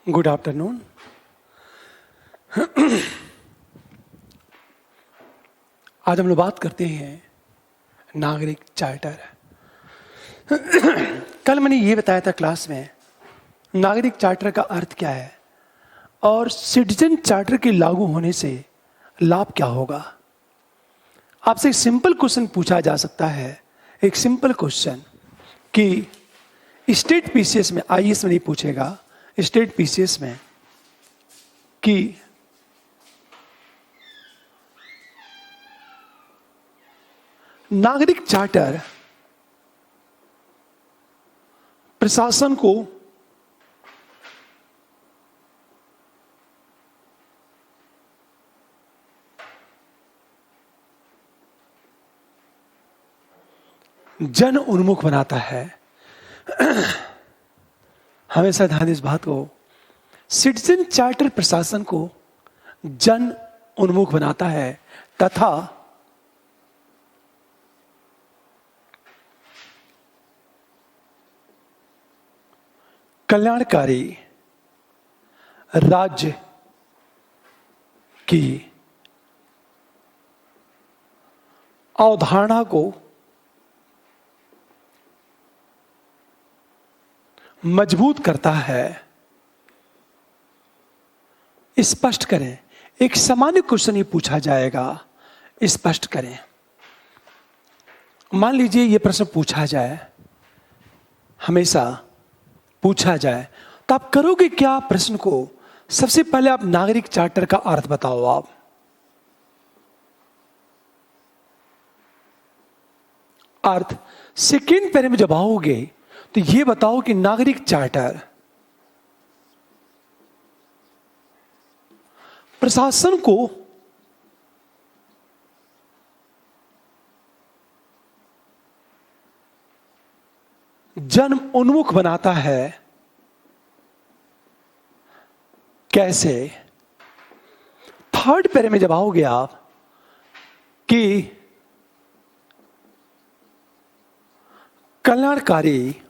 Good afternoon. आज हम लोग बात करते हैं नागरिक चार्टर। कल मैंने ये बताया था क्लास में नागरिक चार्टर का अर्थ क्या है और सिटीजन चार्टर के लागू होने से लाभ क्या होगा। आपसे एक सिंपल क्वेश्चन पूछा जा सकता है, एक सिंपल क्वेश्चन कि स्टेट पीसीएस में, आईएएस में नहीं पूछेगा, स्टेट पीसीएस में कि नागरिक चार्टर प्रशासन को जन उन्मुख बनाता है। हमेशा ध्यान इस बात को, सिटीजन चार्टर प्रशासन को जन उन्मुख बनाता है तथा कल्याणकारी राज्य की अवधारणा को मजबूत करता है। स्पष्ट करें। एक सामान्य क्वेश्चन ही पूछा जाएगा, स्पष्ट करें। मान लीजिए यह प्रश्न पूछा जाए, हमेशा पूछा जाए, तो आप करोगे क्या प्रश्न को? सबसे पहले आप नागरिक चार्टर का अर्थ बताओ। आप अर्थ सेकेंड पैरे में जब आओगे तो यह बताओ कि नागरिक चार्टर प्रशासन को जन उन्मुख बनाता है। कैसे? थर्ड पैरे में जब आओगे आप कि कल्याणकारी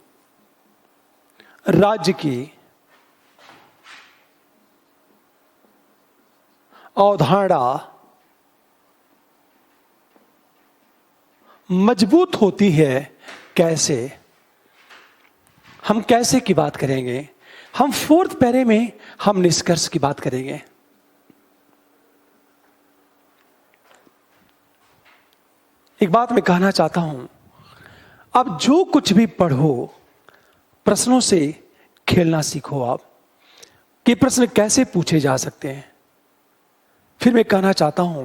राज्य की अवधारणा मजबूत होती है। कैसे? हम कैसे की बात करेंगे? हम फोर्थ पैरे में हम निष्कर्ष की बात करेंगे। एक बात मैं कहना चाहता हूं, अब जो कुछ भी पढ़ो प्रश्नों से खेलना सीखो। आप कि प्रश्न कैसे पूछे जा सकते हैं। फिर मैं कहना चाहता हूं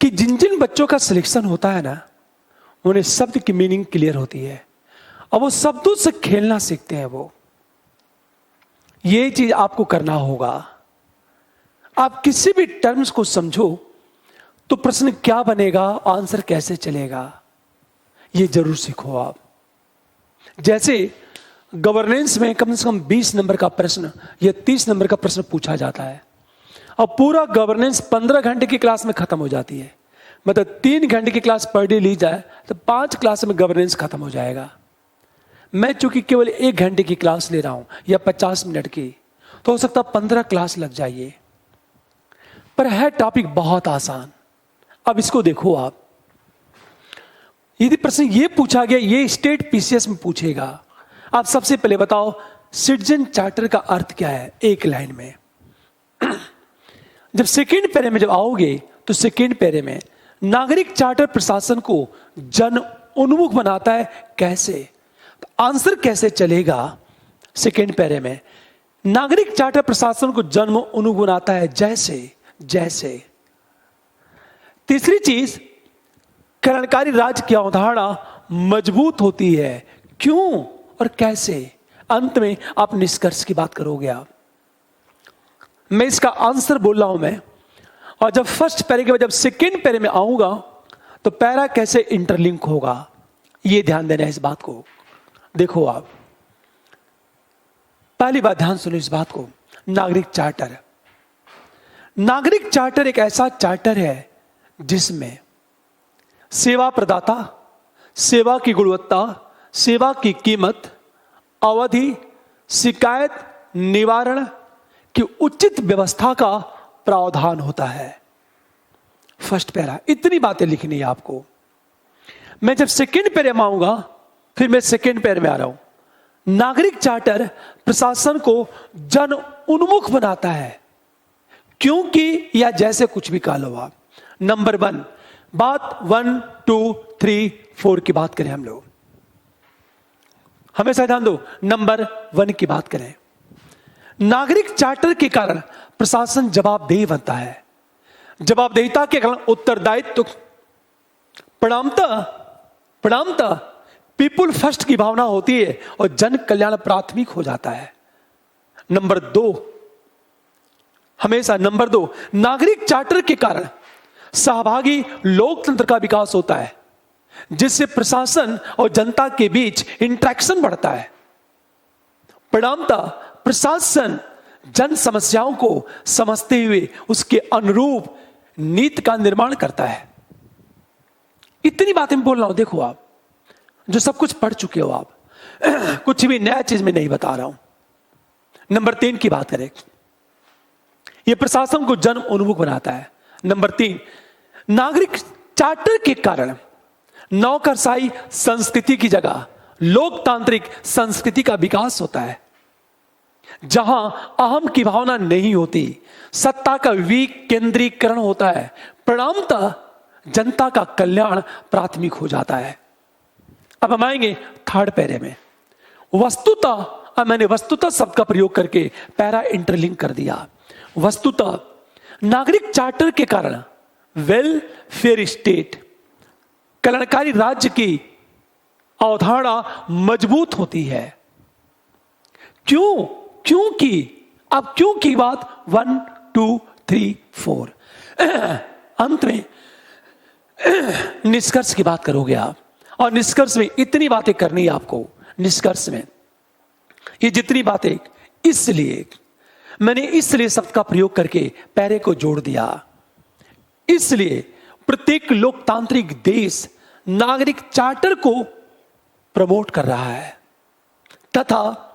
कि जिन जिन बच्चों का सिलेक्शन होता है ना, उन्हें शब्द की मीनिंग क्लियर होती है और वो शब्दों से खेलना सीखते हैं। वो ये चीज आपको करना होगा। आप किसी भी टर्म्स को समझो तो प्रश्न क्या बनेगा, आंसर कैसे चलेगा, ये जरूर सीखो आप। जैसे गवर्नेंस में कम से कम 20 नंबर का प्रश्न या 30 नंबर का प्रश्न पूछा जाता है और पूरा गवर्नेंस 15 घंटे की क्लास में खत्म हो जाती है। मतलब 3 घंटे की क्लास पर डे ली जाए तो 5 क्लास में गवर्नेंस खत्म हो जाएगा। मैं चूंकि केवल 1 घंटे की क्लास ले रहा हूं या 50 मिनट की, तो हो सकता 15 क्लास लग जाइए, पर है टॉपिक बहुत आसान। अब इसको देखो आप, यदि प्रश्न ये पूछा गया, ये स्टेट पीसीएस में पूछेगा, आप सबसे पहले बताओ सिटीजन चार्टर का अर्थ क्या है एक लाइन में। जब सेकेंड पैरे में जब आओगे तो सेकेंड पैरे में नागरिक चार्टर प्रशासन को जन उन्मुख बनाता है। कैसे? तो आंसर कैसे चलेगा? सेकेंड पैरे में नागरिक चार्टर प्रशासन को जन उन्मुख बनाता है जैसे जैसे। तीसरी चीज, कल्याणकारी राज्य की अवधारणा मजबूत होती है। क्यों और कैसे? अंत में आप निष्कर्ष की बात करोगे। आप, मैं इसका आंसर बोल रहा हूं मैं, और जब फर्स्ट पैरे के बाद जब सेकेंड पैरे में आऊंगा तो पैरा कैसे इंटरलिंक होगा, यह ध्यान देना है। इस बात को देखो आप, पहली बात ध्यान सुनो इस बात को। नागरिक चार्टर, नागरिक चार्टर एक ऐसा चार्टर है जिसमें सेवा प्रदाता, सेवा की गुणवत्ता, सेवा की कीमत, अवधि, शिकायत निवारण की उचित व्यवस्था का प्रावधान होता है। फर्स्ट पैरा, इतनी बातें लिखनी है आपको। मैं जब सेकेंड पैरे में आऊंगा, फिर मैं सेकेंड पैरे में आ रहा हूं। नागरिक चार्टर प्रशासन को जन उन्मुख बनाता है, क्योंकि या जैसे कुछ भी कह लो आप। नंबर 1 बात, 1 2 3 4 की बात करें हम लोग, हमेशा ध्यान दो, नंबर 1 की बात करें। नागरिक चार्टर के कारण प्रशासन जवाबदेही बनता है। जवाबदेहिता के कारण उत्तरदायित्व, प्रणामता पीपुल फर्स्ट की भावना होती है और जन कल्याण प्राथमिक हो जाता है। नंबर 2, हमेशा नंबर 2, नागरिक चार्टर के कारण सहभागी लोकतंत्र का विकास होता है, जिससे प्रशासन और जनता के बीच इंटरेक्शन बढ़ता है। परिणामता प्रशासन जन समस्याओं को समझते हुए उसके अनुरूप नीति का निर्माण करता है। इतनी बातें मैं बोल रहा हूं, देखो आप जो सब कुछ पढ़ चुके हो आप, कुछ भी नया चीज में नहीं बता रहा हूं। नंबर 3 की बात करें, यह प्रशासन को जन उन्मुख बनाता है। नंबर 3, नागरिक चार्टर के कारण नौकरशाही संस्कृति की जगह लोकतांत्रिक संस्कृति का विकास होता है, जहां अहम की भावना नहीं होती, सत्ता का विकेंद्रीकरण होता है। परिणामतः जनता का कल्याण प्राथमिक हो जाता है। अब हम आएंगे थर्ड पैरे में। वस्तुतः, अब मैंने वस्तुतः शब्द का प्रयोग करके पैरा इंटरलिंक कर दिया। वस्तुतः नागरिक चार्टर के कारण वेलफेयर स्टेट, कल्याणकारी राज्य की अवधारणा मजबूत होती है। क्योंकि अब क्यों की बात 1 2 3 4, अंत में निष्कर्ष की बात करोगे आप, और निष्कर्ष में इतनी बातें करनी है आपको। निष्कर्ष में ये जितनी बातें, इसलिए शब्द का प्रयोग करके पैरे को जोड़ दिया। इसलिए प्रत्येक लोकतांत्रिक देश नागरिक चार्टर को प्रमोट कर रहा है, तथा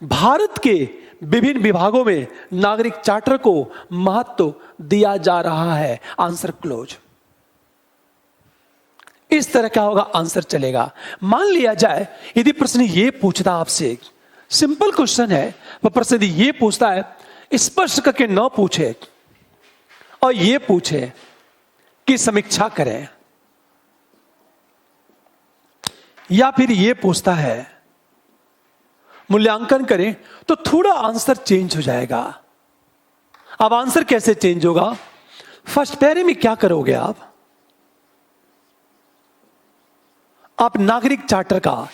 भारत के विभिन्न विभागों में नागरिक चार्टर को महत्व दिया जा रहा है। Answer close. इस तरह क्या होगा, आंसर चलेगा। मान लिया जाए यदि प्रश्न ये पूछता आपसे, सिंपल क्वेश्चन है, वह प्रश्न यदि ये पूछता है, स्पष्ट करके न पूछे और ये पूछे कि समीक्षा करें, या फिर ये पूछता है मूल्यांकन करें, तो थोड़ा आंसर चेंज हो जाएगा। अब आंसर कैसे चेंज होगा? फर्स्ट पैरे में क्या करोगे आप नागरिक चार्टर का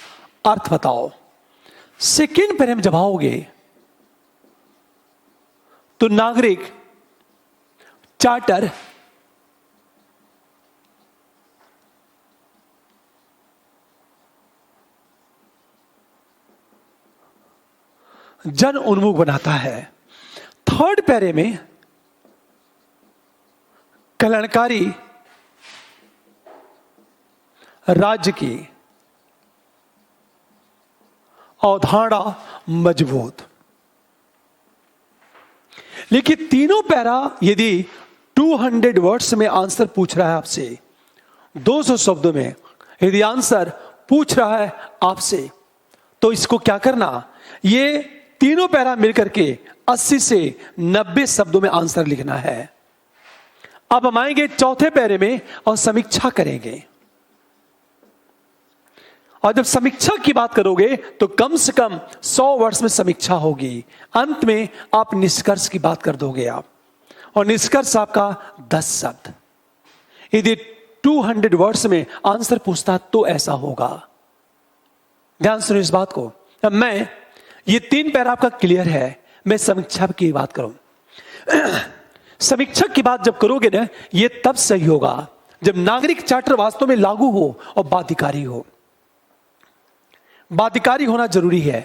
अर्थ बताओ। सेकेंड पैरे में जब आओगे तो नागरिक चार्टर जन उन्मुख बनाता है। थर्ड पैरे में कल्याणकारी राज्य की अवधारणा मजबूत। लेकिन तीनों पैरा यदि 200 वर्ड्स में आंसर पूछ रहा है आपसे, 200 शब्दों में यदि आंसर पूछ रहा है आपसे, तो इसको क्या करना, ये तीनों पैरा मिलकर के 80 से 90 शब्दों में आंसर लिखना है। अब हम आएंगे चौथे पैरे में और समीक्षा करेंगे। और जब समीक्षा की बात करोगे तो कम से कम 100 वर्ड्स में समीक्षा होगी। अंत में आप निष्कर्ष की बात कर दोगे आप, और निष्कर्ष आपका 10 शब्द। यदि 200 वर्ड्स में आंसर पूछता तो ऐसा होगा। ध्यान सुनो इस बात को। अब मैं ये 3 पैरा आपका क्लियर है, मैं समीक्षा की बात करूं। समीक्षा की बात जब करोगे ना, ये तब सही होगा जब नागरिक चार्टर वास्तव में लागू हो और बाध्यकारी हो। बाध्यकारी होना जरूरी है,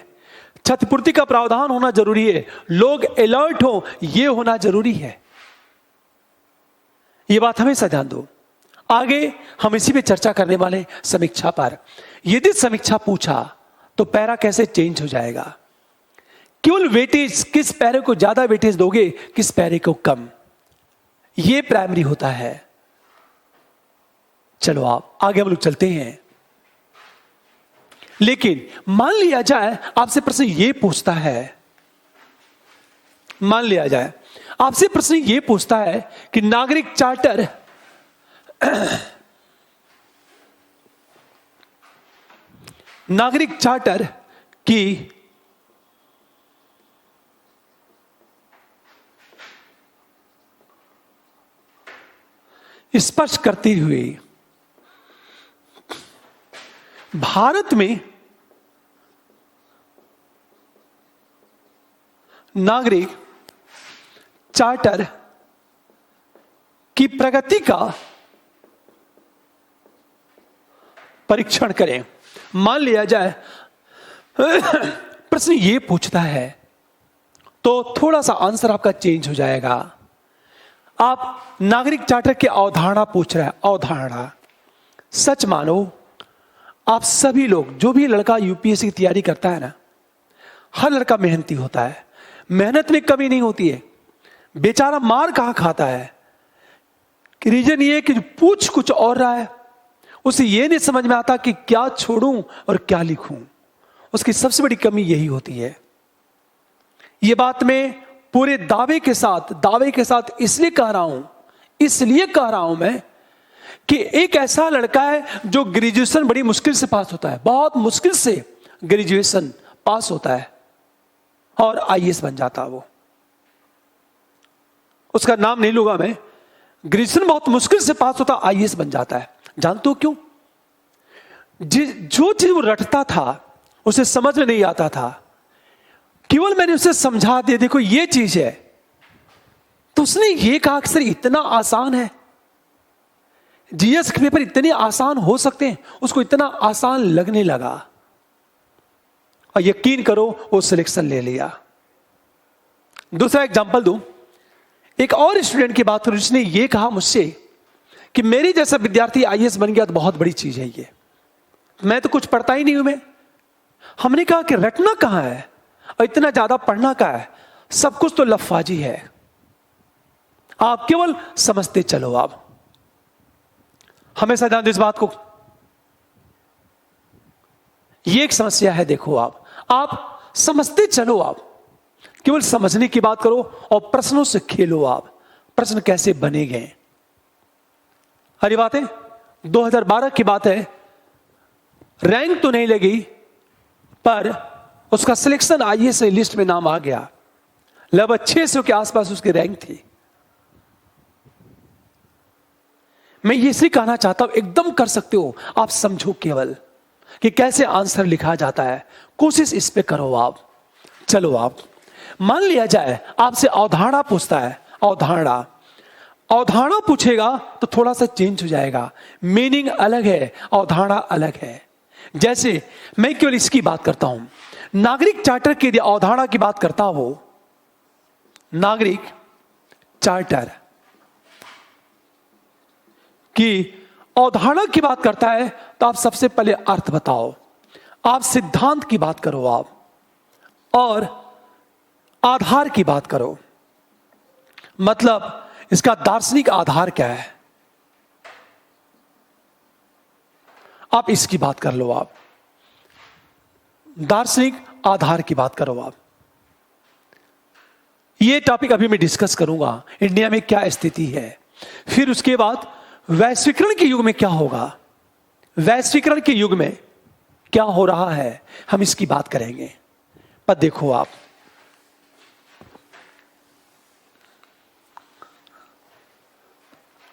क्षतिपूर्ति का प्रावधान होना जरूरी है, लोग अलर्ट हो, यह होना जरूरी है। यह बात हमेशा ध्यान दो। आगे हम इसी पे चर्चा करने वाले समीक्षा पर। यदि समीक्षा पूछा तो पैरा कैसे चेंज हो जाएगा, केवल वेटेज, किस पैरे को ज्यादा वेटेज दोगे, किस पैरे को कम, ये प्राइमरी होता है। चलो आप आगे हम लोग चलते हैं। लेकिन मान लिया जाए आपसे प्रश्न ये पूछता है, मान लिया जाए आपसे प्रश्न ये पूछता है कि नागरिक चार्टर नागरिक चार्टर की स्पर्श करती हुई भारत में नागरिक चार्टर की प्रगति का परीक्षण करें। मान लिया जाए प्रश्न ये पूछता है तो थोड़ा सा आंसर आपका चेंज हो जाएगा। आप नागरिक चार्टर की अवधारणा पूछ रहे हैं, अवधारणा। सच मानो आप सभी लोग, जो भी लड़का यूपीएससी की तैयारी करता है ना, हर लड़का मेहनती होता है, मेहनत में कमी नहीं होती है। बेचारा मार कहां खाता है कि रीजन ये कि पूछ कुछ और रहा है, उसे ये नहीं समझ में आता कि क्या छोड़ूं और क्या लिखूं। उसकी सबसे बड़ी कमी यही होती है। ये बात मैं पूरे दावे के साथ इसलिए कह रहा हूं मैं कि एक ऐसा लड़का है जो ग्रेजुएशन बड़ी मुश्किल से पास होता है, बहुत मुश्किल से ग्रेजुएशन पास होता है और आईएएस बन जाता है। वो, उसका नाम नहीं लूंगा मैं, ग्रेजुएशन बहुत मुश्किल से पास होता, आईएएस बन जाता है। जानते हो क्यों? जो चीज वो रटता था उसे समझ में नहीं आता था, केवल मैंने उसे समझा दिया, देखो ये चीज है, तो उसने ये कहा कि सर इतना आसान है, जीएस के पेपर इतने आसान हो सकते हैं, उसको इतना आसान लगने लगा और यकीन करो वो सिलेक्शन ले लिया। दूसरा एग्जांपल दूं, एक और स्टूडेंट की बात करूं जिसने ये कहा मुझसे कि मेरी जैसा विद्यार्थी आईएएस बन गया तो बहुत बड़ी चीज है ये, मैं तो कुछ पढ़ता ही नहीं हूं। हमने कहा कि रटना कहां है और इतना ज्यादा पढ़ना कहां है, सब कुछ तो लफाजी है, आप केवल समझते चलो। आप हमेशा ध्यान दो इस बात को, ये एक समस्या है। देखो आप समझते चलो, आप केवल समझने की बात करो और प्रश्नों से खेलो। आप प्रश्न कैसे बने गए, हरी बात है, 2012 की बात है, रैंक तो नहीं लगी पर उसका सिलेक्शन आईएएस लिस्ट में नाम आ गया, लगभग 600 के आसपास उसकी रैंक थी। मैं ये इसी कहना चाहता हूं, एकदम कर सकते हो आप, समझो केवल कि कैसे आंसर लिखा जाता है, कोशिश इस पे करो आप। चलो आप, मान लिया जाए आपसे अवधारणा पूछता है, अवधारणा पूछेगा तो थोड़ा सा चेंज हो जाएगा, मीनिंग अलग है, अवधारणा अलग है। जैसे मैं केवल इसकी बात करता हूं, नागरिक चार्टर की यदि अवधारणा की बात करता हो, नागरिक चार्टर की अवधारणा की बात करता है तो आप सबसे पहले अर्थ बताओ, आप सिद्धांत की बात करो आप, और आधार की बात करो, मतलब इसका दार्शनिक आधार क्या है, आप इसकी बात कर लो। आप दार्शनिक आधार की बात करो आप। ये टॉपिक अभी मैं डिस्कस करूंगा, इंडिया में क्या स्थिति है, फिर उसके बाद वैश्वीकरण के युग में क्या होगा, वैश्वीकरण के युग में क्या हो रहा है, हम इसकी बात करेंगे। पर देखो आप,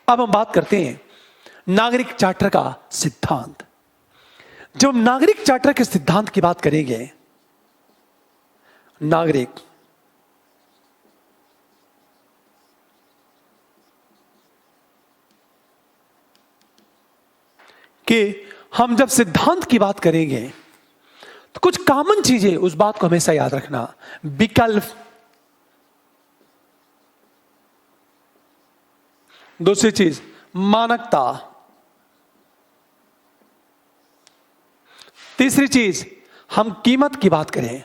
अब हम बात करते हैं नागरिक चार्टर का सिद्धांत। जब हम नागरिक चार्टर के सिद्धांत की बात करेंगे, नागरिक कि हम जब सिद्धांत की बात करेंगे तो कुछ कॉमन चीजें, उस बात को हमेशा याद रखना। विकल्प, दूसरी चीज मानकता, तीसरी चीज हम कीमत की बात करें,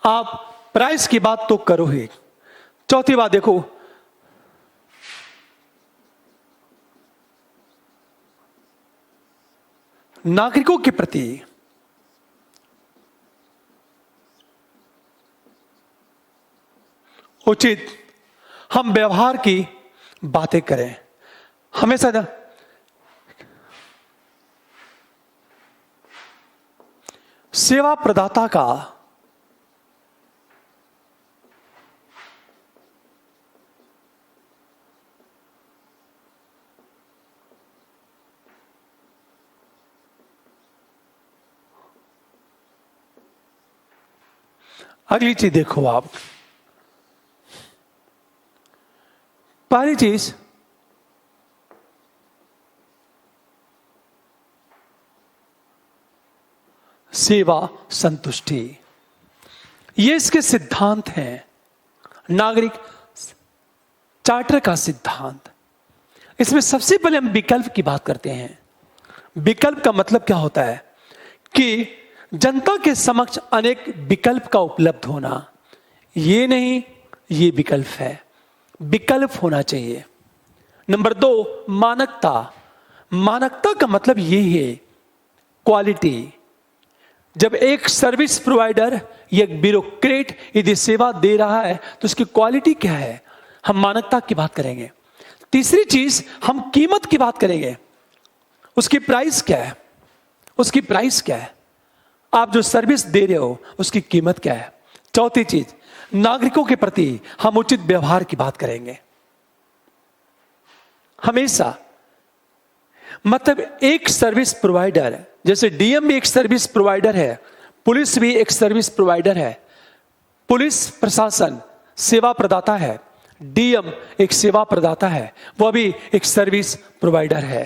आप प्राइस की बात तो करो ही। चौथी बात देखो, नागरिकों के प्रति उचित हम व्यवहार की बातें करें। हमेशा सेवा प्रदाता का अगली चीज देखो आप, पहली चीज सेवा संतुष्टि, ये इसके सिद्धांत हैं, नागरिक चार्टर का सिद्धांत। इसमें सबसे पहले हम विकल्प की बात करते हैं। विकल्प का मतलब क्या होता है कि जनता के समक्ष अनेक विकल्प का उपलब्ध होना। ये नहीं ये विकल्प है, विकल्प होना चाहिए। नंबर 2, मानकता। मानकता का मतलब ये है क्वालिटी। जब एक सर्विस प्रोवाइडर या एक ब्यूरोक्रेट यदि सेवा दे रहा है तो उसकी क्वालिटी क्या है, हम मानकता की बात करेंगे। तीसरी चीज हम कीमत की बात करेंगे, उसकी प्राइस क्या है, उसकी प्राइस क्या है, आप जो सर्विस दे रहे हो उसकी कीमत क्या है। चौथी चीज नागरिकों के प्रति हम उचित व्यवहार की बात करेंगे। हमेशा मतलब एक सर्विस प्रोवाइडर, जैसे डीएम भी एक सर्विस प्रोवाइडर है, पुलिस भी एक सर्विस प्रोवाइडर है। पुलिस प्रशासन सेवा प्रदाता है, डीएम एक सेवा प्रदाता है, वह भी एक सर्विस प्रोवाइडर है।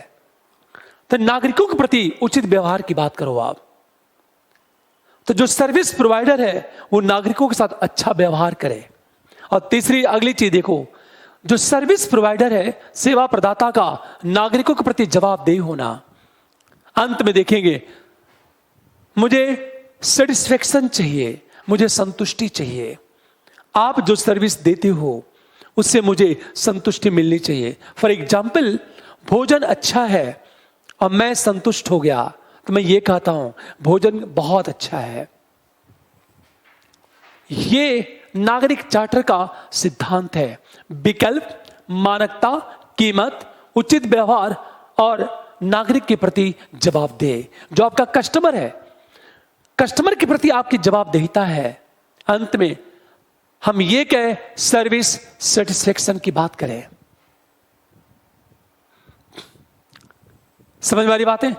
तो नागरिकों के प्रति उचित व्यवहार की बात करो आप। तो जो सर्विस प्रोवाइडर है वो नागरिकों के साथ अच्छा व्यवहार करे। और तीसरी अगली चीज देखो, जो सर्विस प्रोवाइडर है सेवा प्रदाता का नागरिकों के प्रति जवाबदेह होना। अंत में देखेंगे, मुझे सेटिस्फेक्शन चाहिए, मुझे संतुष्टि चाहिए। आप जो सर्विस देते हो उससे मुझे संतुष्टि मिलनी चाहिए। फॉर एग्जाम्पल, भोजन अच्छा है और मैं संतुष्ट हो गया तो मैं ये कहता हूं भोजन बहुत अच्छा है। ये नागरिक चार्टर का सिद्धांत है। विकल्प, मानकता, कीमत, उचित व्यवहार और नागरिक के प्रति जवाबदेह। जो आपका कस्टमर है, कस्टमर के प्रति आपकी जवाबदेहिता है। अंत में हम ये कहें सर्विस सेटिस्फेक्शन की बात करें। समझ वाली बात है,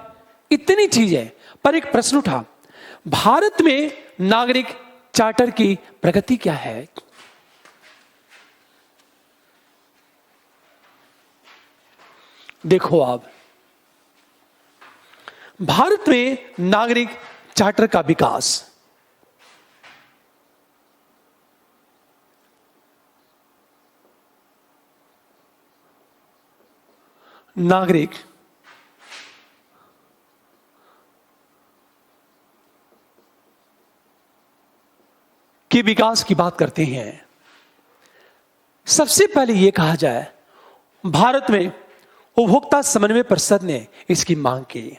इतनी चीजें। पर एक प्रश्न उठा, भारत में नागरिक चार्टर की प्रगति क्या है? देखो आप, भारत में नागरिक चार्टर का विकास नागरिक के विकास की बात करते हैं। सबसे पहले यह कहा जाए, भारत में उपभोक्ता समन्वय परिषद ने इसकी मांग की।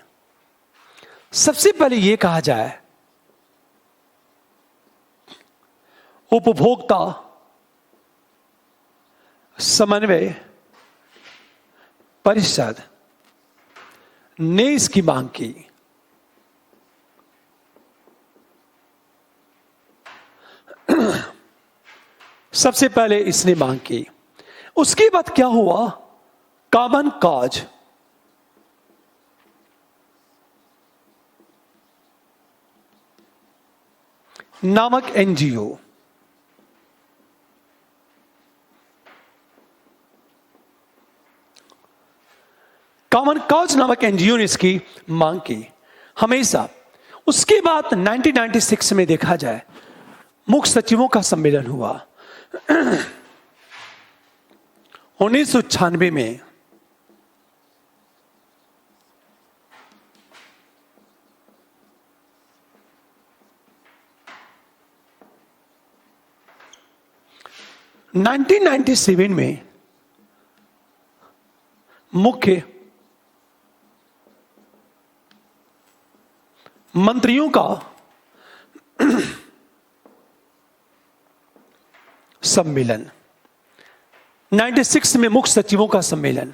सबसे पहले यह कहा जाए, उपभोक्ता समन्वय परिषद ने इसकी मांग की। सबसे पहले इसने मांग की। उसके बाद क्या हुआ, कॉमन कॉज नामक एनजीओ, कॉमन कॉज नामक एनजीओ ने इसकी मांग की हमेशा। उसके बाद 1996 में देखा जाए, मुख्य सचिवों का सम्मेलन हुआ। 1996 में 1997 में मुख्य मंत्रियों का सम्मेलन, 96 में मुख्य सचिवों का सम्मेलन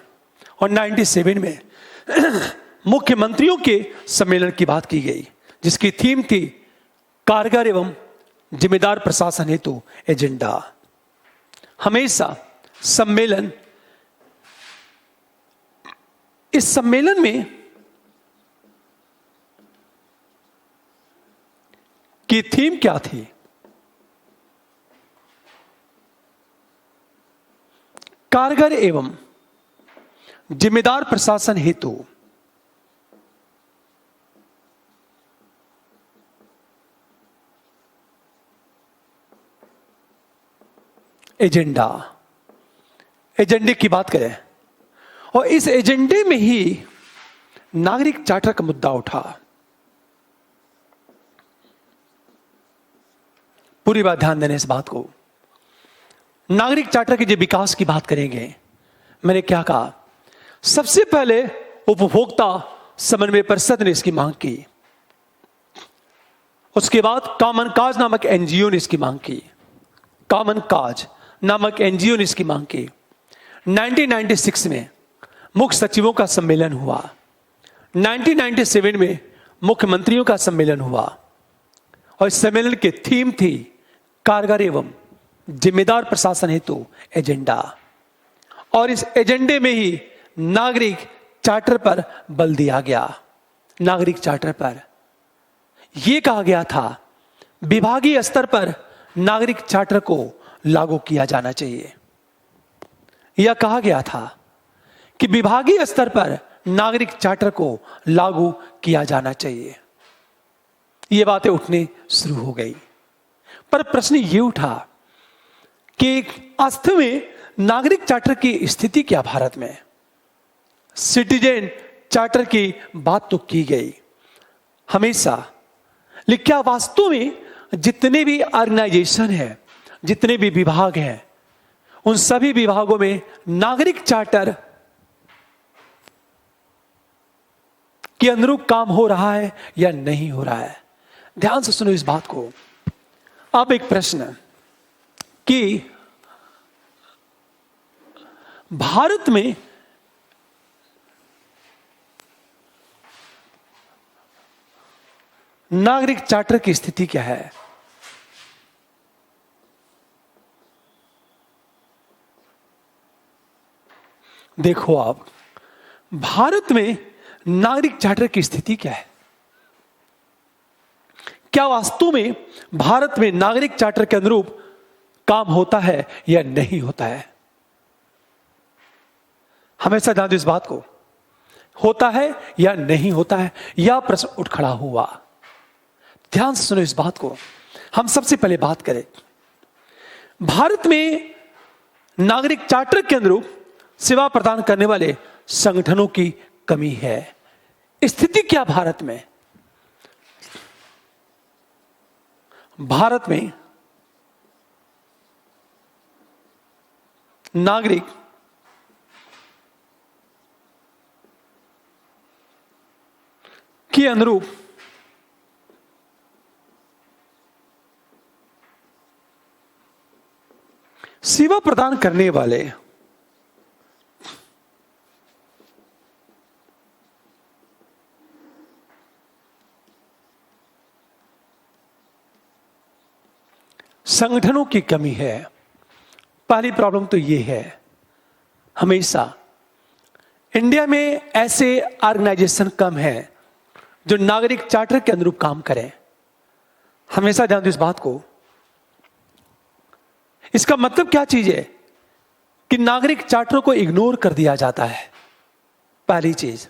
और 97 में मुख्यमंत्रियों के सम्मेलन की बात की गई, जिसकी थीम थी कारगर एवं जिम्मेदार प्रशासन हेतु एजेंडा। हमेशा सम्मेलन, इस सम्मेलन में की थीम क्या थी? कारगर एवं जिम्मेदार प्रशासन हेतु एजेंडा। एजेंडे की बात करें और इस एजेंडे में ही नागरिक चार्टर का मुद्दा उठा। पूरी बात ध्यान देने इस बात को। नागरिक चार्टर के जो विकास की बात करेंगे, मैंने क्या कहा? सबसे पहले उपभोक्ता समन्वय परिषद ने इसकी मांग की, उसके बाद कॉमन काज नामक एनजीओ ने इसकी मांग की, कॉमन काज नामक एनजीओ ने इसकी मांग की। 1996 में मुख्य सचिवों का सम्मेलन हुआ, 1997 में मुख्यमंत्रियों का सम्मेलन हुआ और इस सम्मेलन की थीम थी कारगर एवं जिम्मेदार प्रशासन हेतु एजेंडा। और इस एजेंडे में ही नागरिक चार्टर पर बल दिया गया। नागरिक चार्टर पर यह कहा गया था विभागीय स्तर पर नागरिक चार्टर को लागू किया जाना चाहिए। यह कहा गया था कि विभागीय स्तर पर नागरिक चार्टर को लागू किया जाना चाहिए। ये बातें उठने शुरू हो गई, पर प्रश्न ये उठा कि वास्तव में नागरिक चार्टर की स्थिति क्या भारत में? सिटीजन चार्टर की बात तो की गई हमेशा, लेकिन क्या वास्तव में जितने भी ऑर्गेनाइजेशन हैं, जितने भी विभाग हैं, उन सभी विभागों में नागरिक चार्टर के अनुरूप काम हो रहा है या नहीं हो रहा है? ध्यान से सुनो इस बात को। अब एक प्रश्न कि भारत में नागरिक चार्टर की स्थिति क्या है? देखो आप, भारत में नागरिक चार्टर की स्थिति क्या है? क्या वास्तव में भारत में नागरिक चार्टर के अनुरूप काम होता है या नहीं होता है? हमेशा ध्यान दो इस बात को। होता है या नहीं होता है, यह प्रश्न उठ खड़ा हुआ। ध्यान से सुनो इस बात को। हम सबसे पहले बात करें, भारत में नागरिक चार्टर के अनुरूप सेवा प्रदान करने वाले संगठनों की कमी है। स्थिति क्या भारत में? भारत में नागरिक के अनुरूप सेवा प्रदान करने वाले संगठनों की कमी है। पहली प्रॉब्लम तो यह है, हमेशा इंडिया में ऐसे ऑर्गेनाइजेशन कम है जो नागरिक चार्टर के अनुरूप काम करें। हमेशा ध्यान दो इस बात को। इसका मतलब क्या चीज है कि नागरिक चार्टर को इग्नोर कर दिया जाता है, पहली चीज।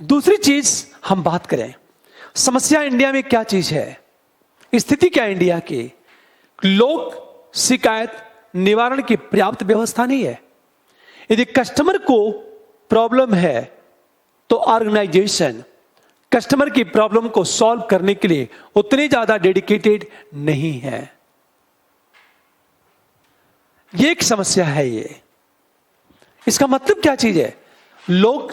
दूसरी चीज, हम बात करें समस्या इंडिया में क्या चीज है, स्थिति क्या है इंडिया की? लोक शिकायत निवारण की पर्याप्त व्यवस्था नहीं है। यदि कस्टमर को प्रॉब्लम है तो ऑर्गेनाइजेशन कस्टमर की प्रॉब्लम को सॉल्व करने के लिए उतने ज्यादा डेडिकेटेड नहीं है। ये एक समस्या है। ये इसका मतलब क्या चीज है? लोग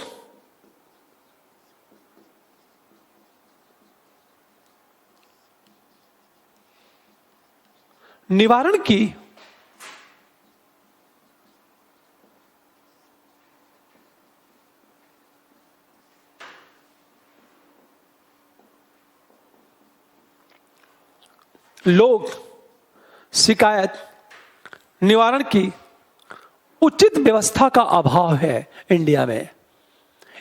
निवारण की लोग शिकायत निवारण की उचित व्यवस्था का अभाव है इंडिया में।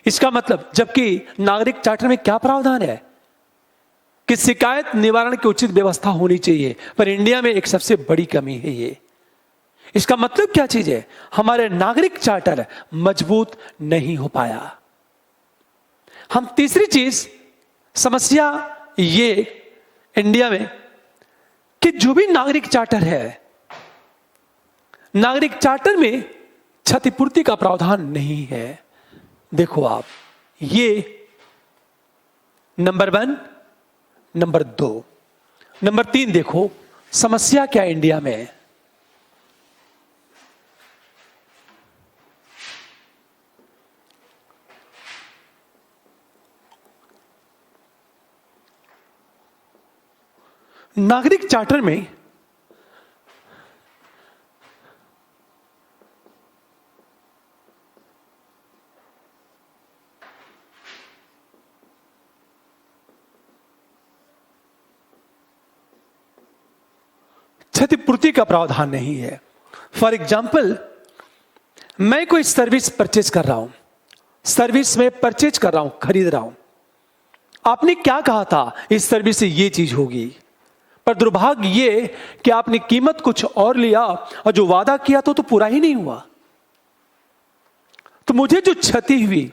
इसका मतलब, जबकि नागरिक चार्टर में क्या प्रावधान है कि शिकायत निवारण की उचित व्यवस्था होनी चाहिए, पर इंडिया में एक सबसे बड़ी कमी है ये। इसका मतलब क्या चीज है? हमारे नागरिक चार्टर मजबूत नहीं हो पाया। हम तीसरी चीज, समस्या ये इंडिया में कि जो भी नागरिक चार्टर है, नागरिक चार्टर में क्षतिपूर्ति का प्रावधान नहीं है। देखो आप, ये नंबर 1, नंबर 2, नंबर 3 देखो समस्या क्या है इंडिया में। नागरिक चार्टर में क्षतिपूर्ति का प्रावधान नहीं है। फॉर एग्जाम्पल, मैं कोई सर्विस परचेज कर रहा हूं, सर्विस में परचेज कर रहा हूं, खरीद रहा हूं। आपने क्या कहा था, इस सर्विस से ये चीज होगी, पर दुर्भाग्य ये कि आपने कीमत कुछ और लिया और जो वादा किया तो पूरा ही नहीं हुआ। तो मुझे जो क्षति हुई,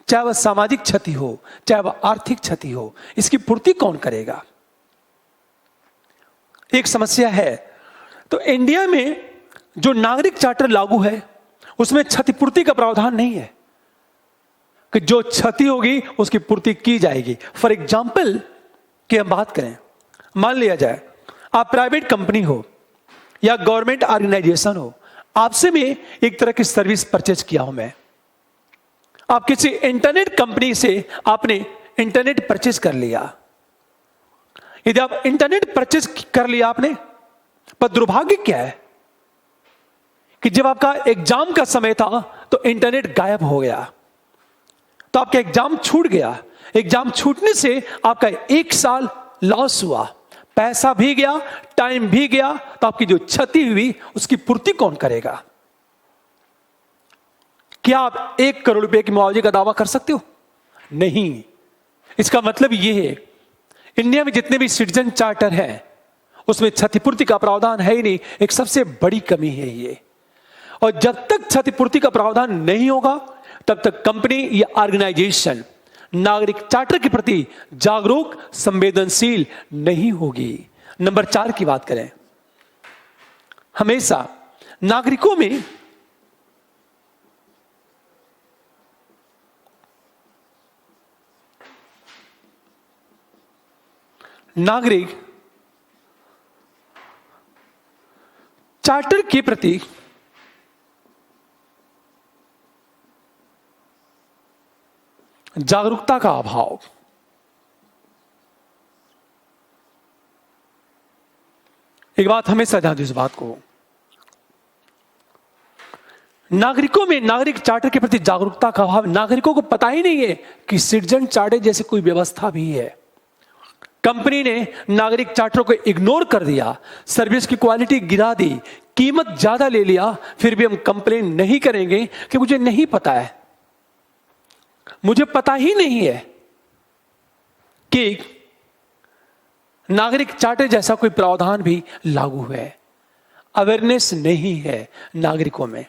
चाहे वह सामाजिक क्षति हो, चाहे वह आर्थिक क्षति हो, इसकी पूर्ति कौन करेगा? एक समस्या है। तो इंडिया में जो नागरिक चार्टर लागू है उसमें क्षतिपूर्ति का प्रावधान नहीं है कि जो क्षति होगी उसकी पूर्ति की जाएगी। फॉर एग्जाम्पल की हम बात करें, मान लिया जाए आप प्राइवेट कंपनी हो या गवर्नमेंट ऑर्गेनाइजेशन हो, आपसे मैं एक तरह की सर्विस परचेज किया हूं। मैं आप किसी इंटरनेट कंपनी से आपने इंटरनेट परचेज कर लिया। यदि आप इंटरनेट परचेज कर लिया आपने, पर दुर्भाग्य क्या है कि जब आपका एग्जाम का समय था तो इंटरनेट गायब हो गया, तो आपका एग्जाम छूट गया। एग्जाम छूटने से आपका 1 साल लॉस हुआ, पैसा भी गया, टाइम भी गया। तो आपकी जो क्षति हुई उसकी पूर्ति कौन करेगा? क्या आप 1 करोड़ रुपए के मुआवजे का दावा कर सकते हो? नहीं। इसका मतलब यह है, इंडिया में जितने भी सिटीजन चार्टर हैं उसमें क्षतिपूर्ति का प्रावधान है ही नहीं। एक सबसे बड़ी कमी है ये। और जब तक क्षतिपूर्ति का प्रावधान नहीं होगा तब तक कंपनी या ऑर्गेनाइजेशन नागरिक चार्टर के प्रति जागरूक, संवेदनशील नहीं होगी। नंबर 4 की बात करें, हमेशा नागरिकों में नागरिक चार्टर के प्रति जागरूकता का अभाव। एक बात हमेशा ध्यान दो इस बात को, नागरिकों में नागरिक चार्टर के प्रति जागरूकता का अभाव। नागरिकों को पता ही नहीं है कि सिटीजन चार्टर जैसे कोई व्यवस्था भी है। कंपनी ने नागरिक चार्टर को इग्नोर कर दिया, सर्विस की क्वालिटी गिरा दी, कीमत ज्यादा ले लिया, फिर भी हम कंप्लेन नहीं करेंगे कि मुझे नहीं पता है, मुझे पता ही नहीं है कि नागरिक चार्टर जैसा कोई प्रावधान भी लागू है। अवेयरनेस नहीं है नागरिकों में।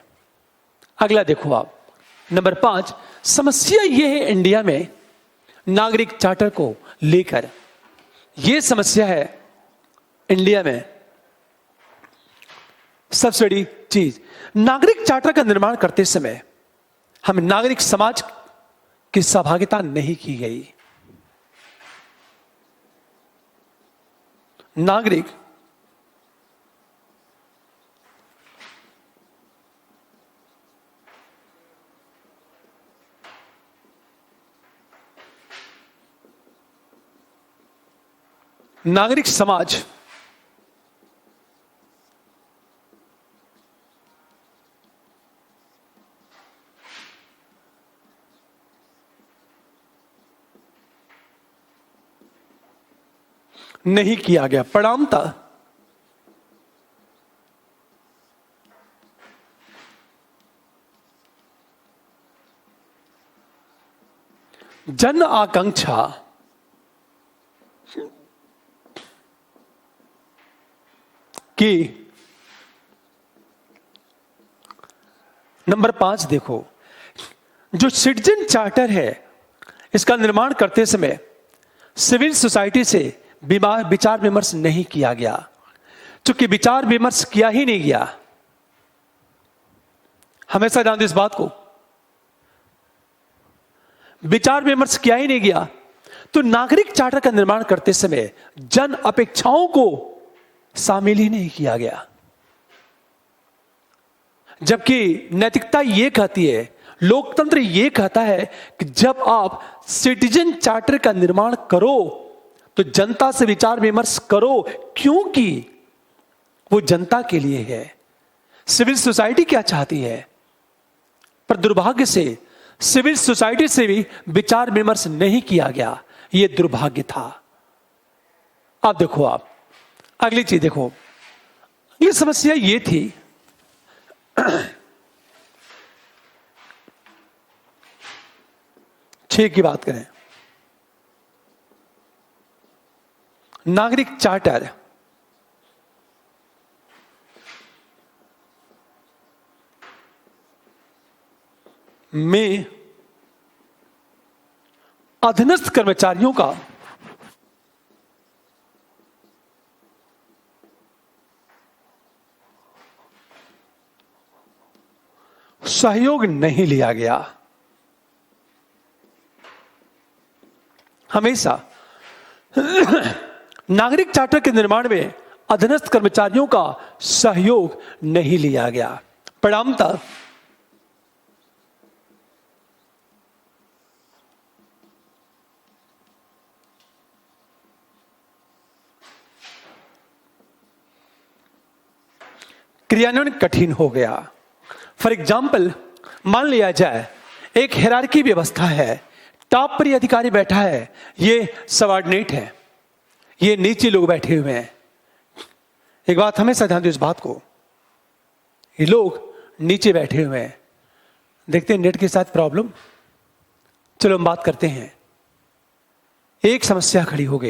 अगला देखो आप, नंबर 5, समस्या यह है इंडिया में नागरिक चार्टर को लेकर, यह समस्या है इंडिया में सबसे बड़ी चीज, नागरिक चार्टर का निर्माण करते समय हम नागरिक समाज की सहभागिता नहीं की गई। नागरिक नागरिक समाज नहीं किया गया। परिणामतः जन आकांक्षा कि नंबर 5 देखो, जो सिटीजन चार्टर है इसका निर्माण करते समय सिविल सोसाइटी से विचार विमर्श नहीं किया गया। चूंकि विचार विमर्श किया ही नहीं गया, हमेशा ध्यान दो इस बात को, विचार विमर्श किया ही नहीं गया, तो नागरिक चार्टर का निर्माण करते समय जन अपेक्षाओं को शामिल ही नहीं किया गया। जबकि नैतिकता यह कहती है, लोकतंत्र यह कहता है कि जब आप सिटीजन चार्टर का निर्माण करो तो जनता से विचार विमर्श करो, क्योंकि वो जनता के लिए है। सिविल सोसाइटी क्या चाहती है, पर दुर्भाग्य से सिविल सोसाइटी से भी विचार विमर्श नहीं किया गया। यह दुर्भाग्य था। अब देखो, आप अगली चीज देखो, ये समस्या ये थी छह की बात करें, नागरिक चार्टर में अधीनस्थ कर्मचारियों का सहयोग नहीं लिया गया। हमेशा नागरिक चार्टर के निर्माण में अधीनस्थ कर्मचारियों का सहयोग नहीं लिया गया। परिणामतः क्रियान्वयन कठिन हो गया। फॉर एग्जाम्पल, मान लिया जाए एक हायरार्की व्यवस्था है, टॉप पर अधिकारी बैठा है, ये सबऑर्डिनेट है, ये नीचे लोग बैठे हुए हैं। एक बात हमेशा ध्यान दो इस बात को, ये लोग नीचे बैठे हुए हैं। देखते हैं नेट के साथ प्रॉब्लम, चलो हम बात करते हैं। एक समस्या खड़ी हो गई।